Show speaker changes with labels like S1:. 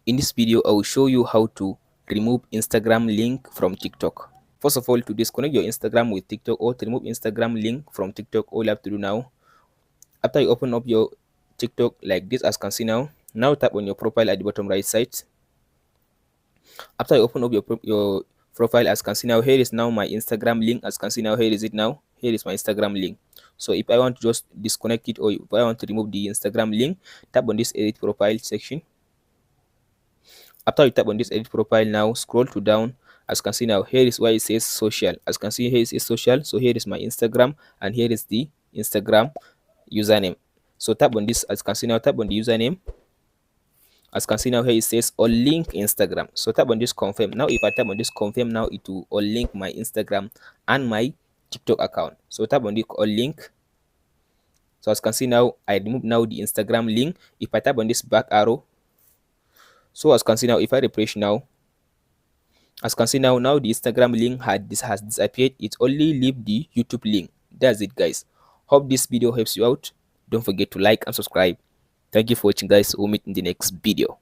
S1: In this video, I will show you how to remove Instagram link from TikTok. First of all, to disconnect your Instagram with TikTok or to remove Instagram link from TikTok, all you have to do now, after you open up your TikTok like this, as you can see now tap on your profile at the bottom right side. After you open up your profile, as you can see now, here is now my Instagram link. As you can see now, here is it now. Here is my Instagram link. So if I want to just disconnect it, or if I want to remove the Instagram link, tap on this edit profile section. After you tap on this edit profile now, scroll to down. As you can see now, here is where it says social. As you can see, here is social. So here is my Instagram, and here is the Instagram username. So tap on this. As you can see now, tap on the username. As you can see now, here it says all link Instagram. So tap on this confirm. Now if I tap on this confirm, now it will all link my Instagram and my TikTok account. So tap on the all link. So as you can see now, I remove now the Instagram link. If I tap on this back arrow, so as you can see now, if I refresh now, as you can see now the Instagram link has disappeared. It only leave the YouTube link. That's it, guys. Hope this video helps you out. Don't forget to like and subscribe. Thank you for watching, guys. We'll meet in the next video.